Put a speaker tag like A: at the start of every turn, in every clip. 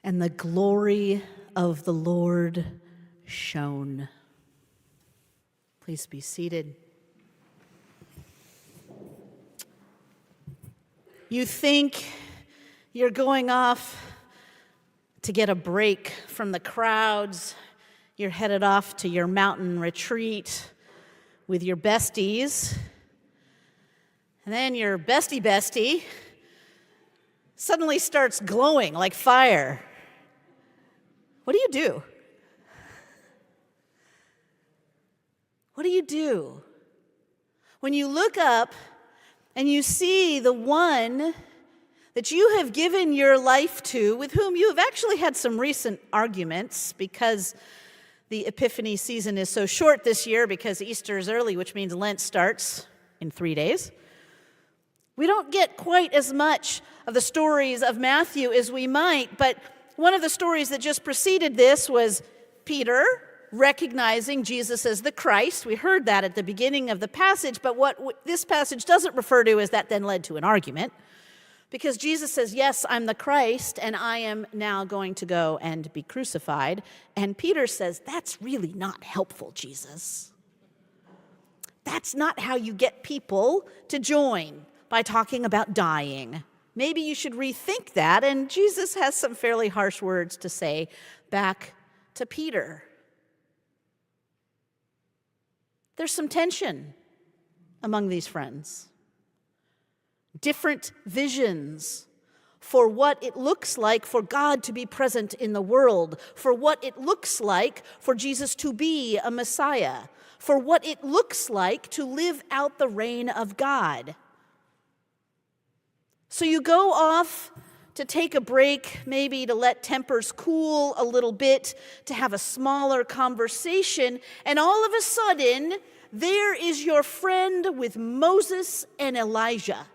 A: and the glory of the Lord shone. Please be seated. You think you're going off to get a break from the crowds. You're headed off to your mountain retreat with your besties. And then your bestie suddenly starts glowing like fire. What do you do? What do you do when you look up and you see the one that you have given your life to, with whom you have actually had some recent arguments because the Epiphany season is so short this year because Easter is early, which means Lent starts in 3 days. We don't get quite as much of the stories of Matthew as we might, but one of the stories that just preceded this was Peter recognizing Jesus as the Christ. We heard that at the beginning of the passage, but what this passage doesn't refer to is that then led to an argument. Because Jesus says, yes, I'm the Christ, and I am now going to go and be crucified. And Peter says, that's really not helpful, Jesus. That's not how you get people to join, by talking about dying. Maybe you should rethink that. And Jesus has some fairly harsh words to say back to Peter. There's some tension among these friends. Different visions for what it looks like for God to be present in the world, for what it looks like for Jesus to be a Messiah, for what it looks like to live out the reign of God. So you go off to take a break, maybe to let tempers cool a little bit, to have a smaller conversation, and all of a sudden, there is your friend with Moses and Elijah.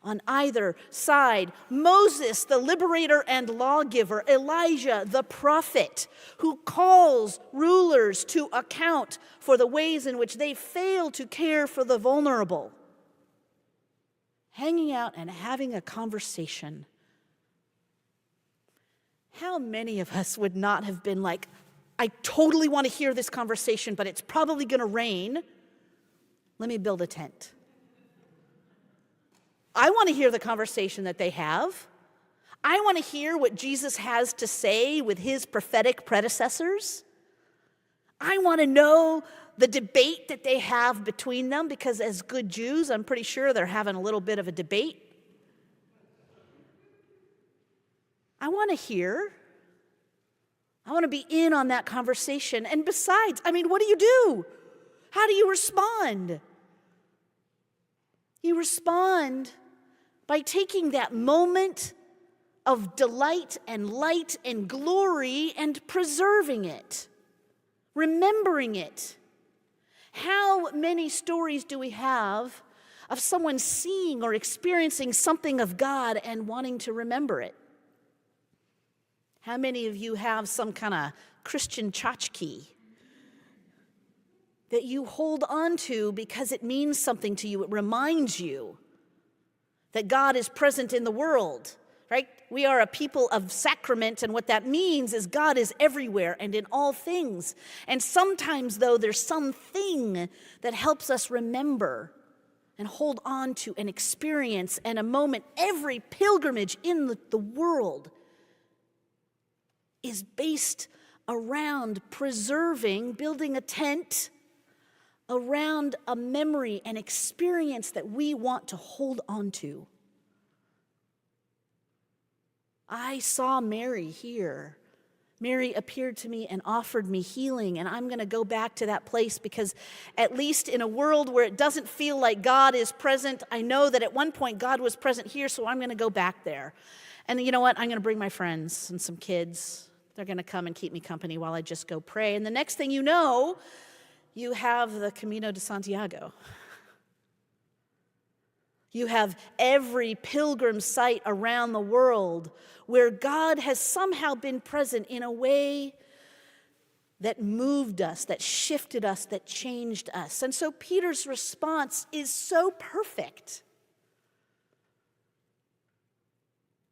A: On either side, Moses, the liberator and lawgiver, Elijah, the prophet, who calls rulers to account for the ways in which they fail to care for the vulnerable. Hanging out and having a conversation. How many of us would not have been like, I totally want to hear this conversation, but it's probably going to rain. Let me build a tent. I want to hear the conversation that they have. I want to hear what Jesus has to say with his prophetic predecessors. I want to know the debate that they have between them, because as good Jews, I'm pretty sure they're having a little bit of a debate. I want to hear. I want to be in on that conversation. And besides, what do you do? How do you respond? You respond by taking that moment of delight and light and glory and preserving it, remembering it. How many stories do we have of someone seeing or experiencing something of God and wanting to remember it? How many of you have some kind of Christian tchotchke that you hold on to because it means something to you? It reminds you that God is present in the world, right? We are a people of sacrament, and what that means is God is everywhere and in all things. And sometimes, though, there's something that helps us remember and hold on to an experience and a moment. Every pilgrimage in the world is based around preserving, building a tent around a memory, an experience that we want to hold on to. I saw Mary here. Mary appeared to me and offered me healing, and I'm going to go back to that place because at least in a world where it doesn't feel like God is present, I know that at one point God was present here, so I'm going to go back there. And you know what? I'm going to bring my friends and some kids. They're going to come and keep me company while I just go pray. And the next thing you know, you have the Camino de Santiago. You have every pilgrim site around the world where God has somehow been present in a way that moved us, that shifted us, that changed us. And so Peter's response is so perfect.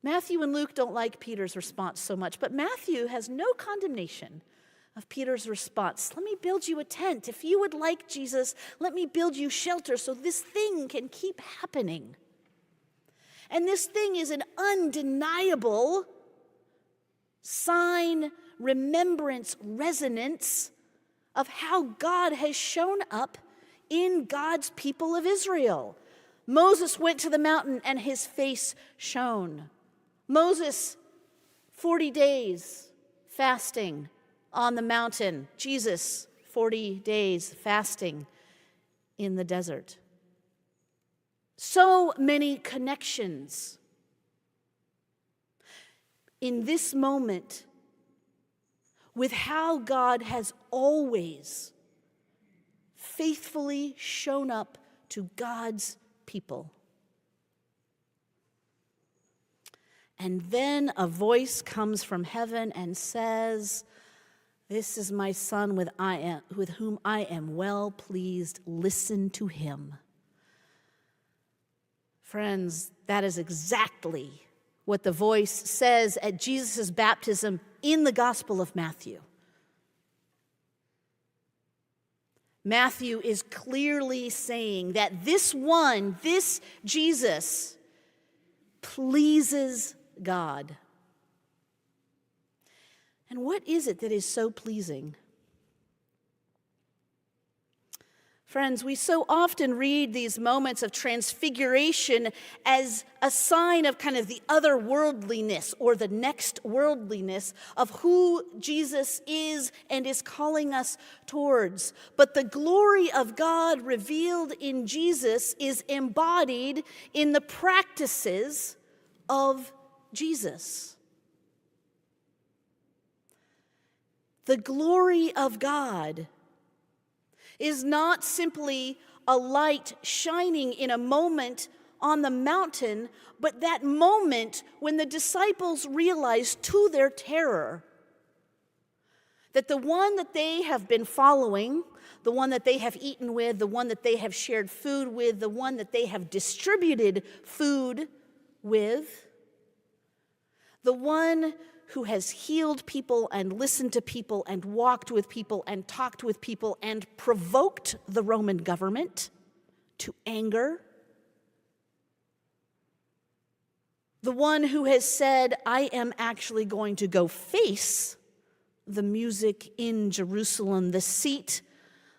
A: Matthew and Luke don't like Peter's response so much, but Matthew has no condemnation of Peter's response. Let me build you a tent. If you would like Jesus, let me build you shelter so this thing can keep happening. And this thing is an undeniable sign, remembrance, resonance of how God has shown up in God's people of Israel. Moses went to the mountain and his face shone. Moses, 40 days fasting on the mountain. Jesus, 40 days fasting in the desert. So many connections in this moment with how God has always faithfully shown up to God's people. And then a voice comes from heaven and says, "This is my son with whom I am well pleased. Listen to him." Friends, that is exactly what the voice says at Jesus' baptism in the Gospel of Matthew. Matthew is clearly saying that this one, this Jesus, pleases God. And what is it that is so pleasing? Friends, we so often read these moments of transfiguration as a sign of kind of the otherworldliness or the next worldliness of who Jesus is and is calling us towards. But the glory of God revealed in Jesus is embodied in the practices of Jesus. The glory of God is not simply a light shining in a moment on the mountain, but that moment when the disciples realized to their terror that the one that they have been following, the one that they have eaten with, the one that they have shared food with, the one that they have distributed food with, the one who has healed people and listened to people and walked with people and talked with people and provoked the Roman government to anger. The one who has said, "I am actually going to go face the music in Jerusalem, the seat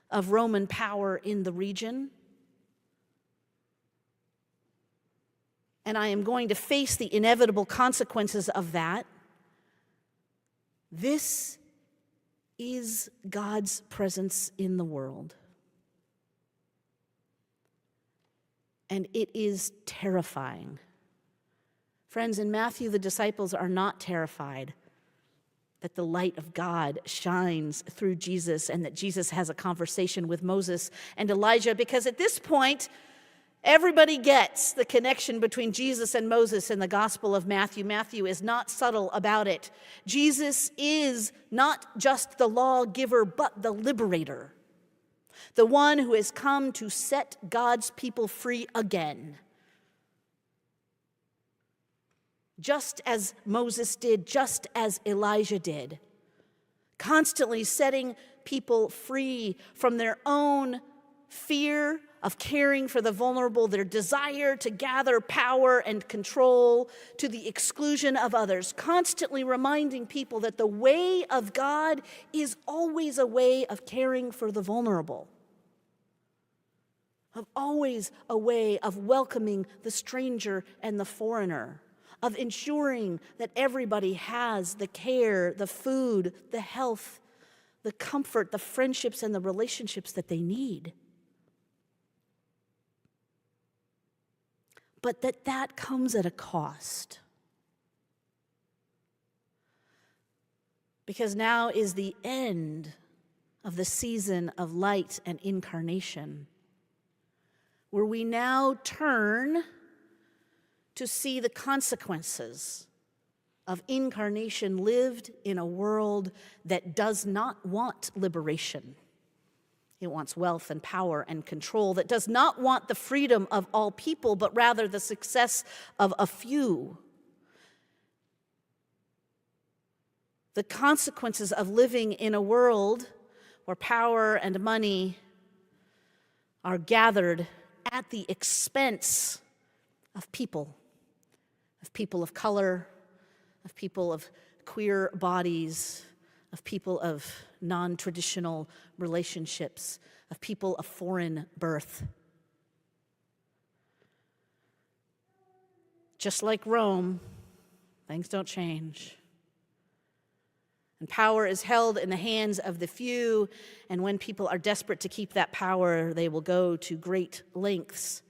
A: of Roman power in the region. And I am going to face the inevitable consequences of that." This is God's presence in the world. And it is terrifying. Friends, in Matthew, the disciples are not terrified that the light of God shines through Jesus and that Jesus has a conversation with Moses and Elijah, because at this point, everybody gets the connection between Jesus and Moses in the Gospel of Matthew. Matthew is not subtle about it. Jesus is not just the lawgiver, but the liberator, the one who has come to set God's people free again. Just as Moses did, just as Elijah did, constantly setting people free from their own fear of caring for the vulnerable, their desire to gather power and control to the exclusion of others, constantly reminding people that the way of God is always a way of caring for the vulnerable, of always a way of welcoming the stranger and the foreigner, of ensuring that everybody has the care, the food, the health, the comfort, the friendships, and the relationships that they need. But that comes at a cost. Because now is the end of the season of light and incarnation, where we now turn to see the consequences of incarnation lived in a world that does not want liberation. It wants wealth and power and control, that does not want the freedom of all people, but rather the success of a few. the consequences of living in a world where power and money are gathered at the expense of people of color, of people of queer bodies, of people of non-traditional relationships, of people of foreign birth. Just like Rome, things don't change. And power is held in the hands of the few, and when people are desperate to keep that power, they will go to great lengths.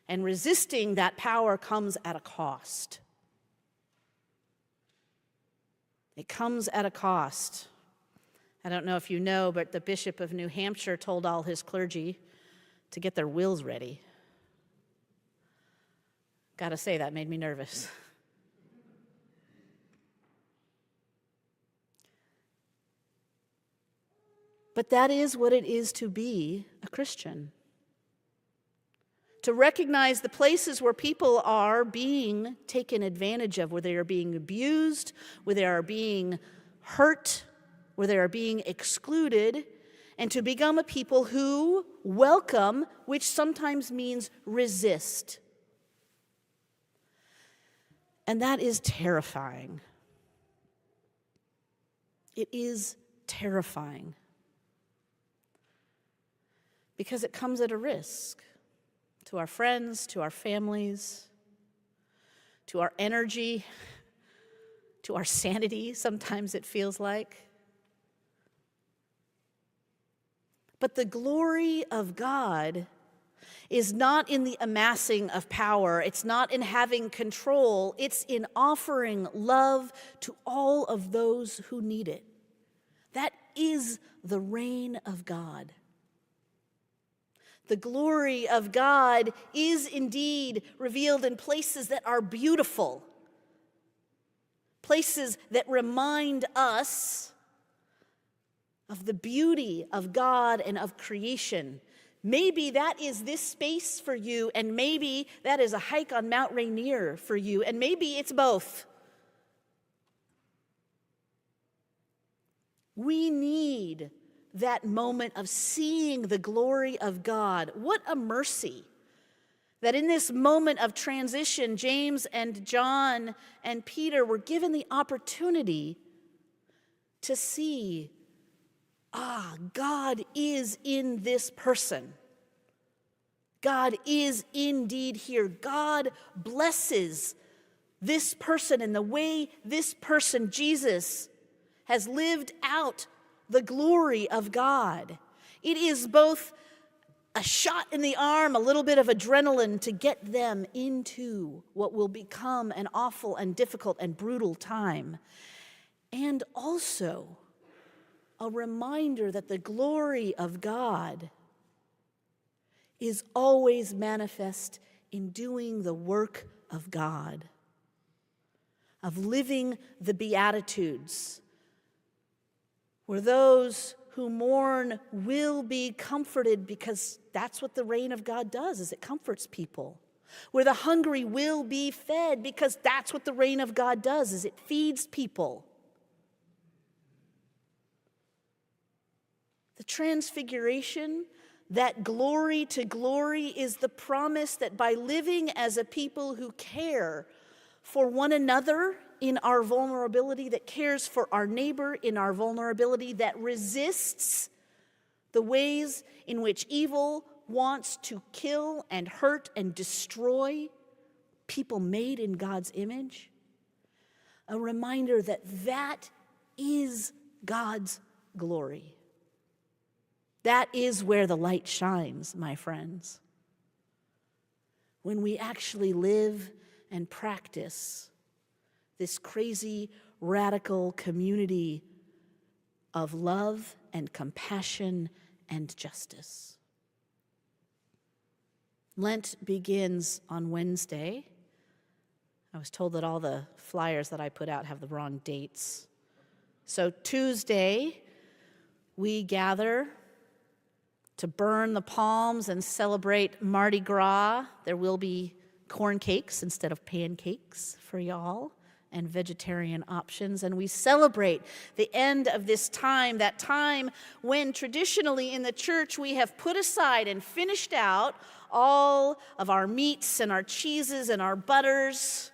A: And resisting that power comes at a cost. It comes at a cost. I don't know if you know, but the Bishop of New Hampshire told all his clergy to get their wills ready. Gotta say, that made me nervous. But that is what it is to be a Christian. To recognize the places where people are being taken advantage of, where they are being abused, where they are being hurt, where they are being excluded, and to become a people who welcome, which sometimes means resist. And that is terrifying. It is terrifying. Because it comes at a risk to our friends, to our families, to our energy, to our sanity, sometimes it feels like. But the glory of God is not in the amassing of power. It's not in having control. It's in offering love to all of those who need it. That is the reign of God. The glory of God is indeed revealed in places that are beautiful, places that remind us of the beauty of God and of creation. Maybe that is this space for you, and maybe that is a hike on Mount Rainier for you, and maybe it's both. We need that moment of seeing the glory of God. What a mercy that in this moment of transition, James and John and Peter were given the opportunity to see, God is in this person. God is indeed here. God blesses this person and the way this person, Jesus, has lived out the glory of God. It is both a shot in the arm, a little bit of adrenaline to get them into what will become an awful and difficult and brutal time, and also a reminder that the glory of God is always manifest in doing the work of God, of living the Beatitudes, where those who mourn will be comforted, because that's what the reign of God does, is it comforts people. Where the hungry will be fed, because that's what the reign of God does, is it feeds people. The Transfiguration, that glory to glory, is the promise that by living as a people who care for one another in our vulnerability, that cares for our neighbor in our vulnerability, that resists the ways in which evil wants to kill and hurt and destroy people made in God's image. A reminder that that is God's glory. That is where the light shines, my friends. When we actually live and practice this crazy, radical community of love and compassion and justice. Lent begins on Wednesday. I was told that all the flyers that I put out have the wrong dates. So Tuesday, we gather to burn the palms and celebrate Mardi Gras. There will be corn cakes instead of pancakes for y'all, and vegetarian options, and we celebrate the end of this time, that time when traditionally in the church we have put aside and finished out all of our meats and our cheeses and our butters,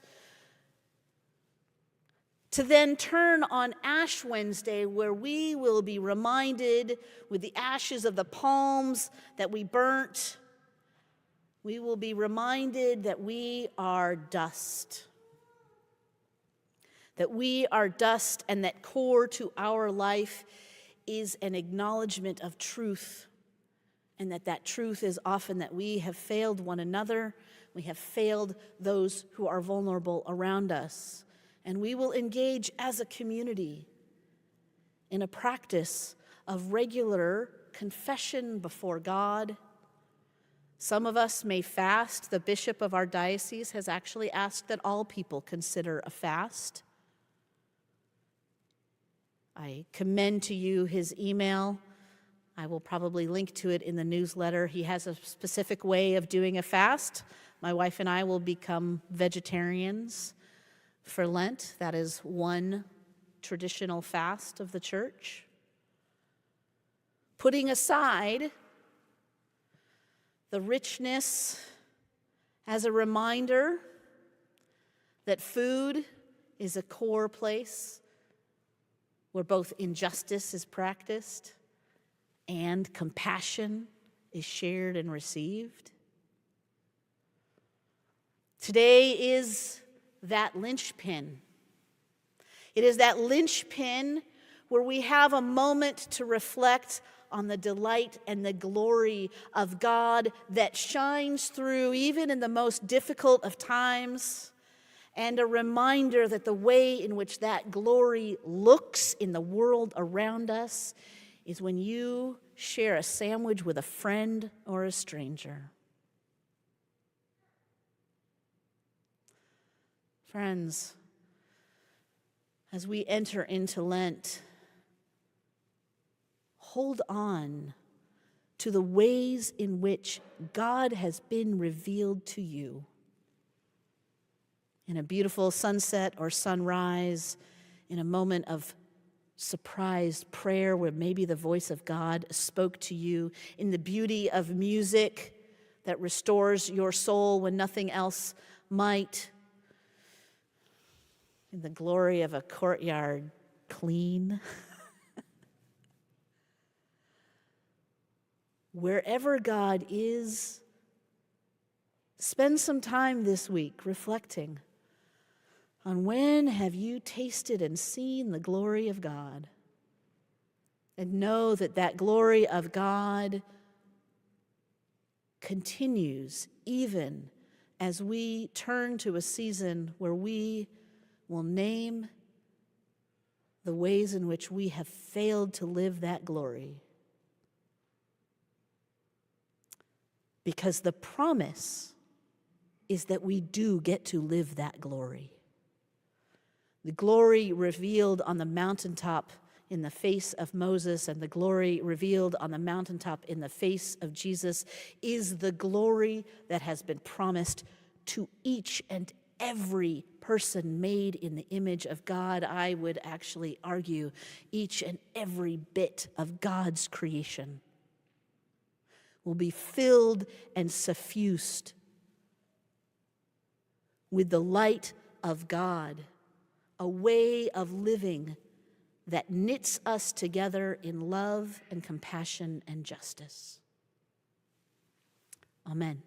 A: to then turn on Ash Wednesday, where we will be reminded with the ashes of the palms that we burnt, we will be reminded that we are dust. That we are dust, and that core to our life is an acknowledgement of truth, and that truth is often that we have failed one another, we have failed those who are vulnerable around us, and we will engage as a community in a practice of regular confession before God. Some of us may fast. The bishop of our diocese has actually asked that all people consider a fast. I commend to you his email. I will probably link to it in the newsletter. He has a specific way of doing a fast. My wife and I will become vegetarians for Lent. That is one traditional fast of the church. Putting aside the richness as a reminder that food is a core place where both injustice is practiced and compassion is shared and received. Today is that linchpin. It is that linchpin where we have a moment to reflect on the delight and the glory of God that shines through even in the most difficult of times, and a reminder that the way in which that glory looks in the world around us is when you share a sandwich with a friend or a stranger. Friends, as we enter into Lent, hold on to the ways in which God has been revealed to you. In a beautiful sunset or sunrise, in a moment of surprised prayer where maybe the voice of God spoke to you, in the beauty of music that restores your soul when nothing else might, in the glory of a courtyard clean. Wherever God is, spend some time this week reflecting on when have you tasted and seen the glory of God, and know that that glory of God continues even as we turn to a season where we will name the ways in which we have failed to live that glory. Because the promise is that we do get to live that glory. The glory revealed on the mountaintop in the face of Moses, and the glory revealed on the mountaintop in the face of Jesus is the glory that has been promised to each and every person made in the image of God. I would actually argue each and every bit of God's creation will be filled and suffused with the light of God, a way of living that knits us together in love and compassion and justice. Amen.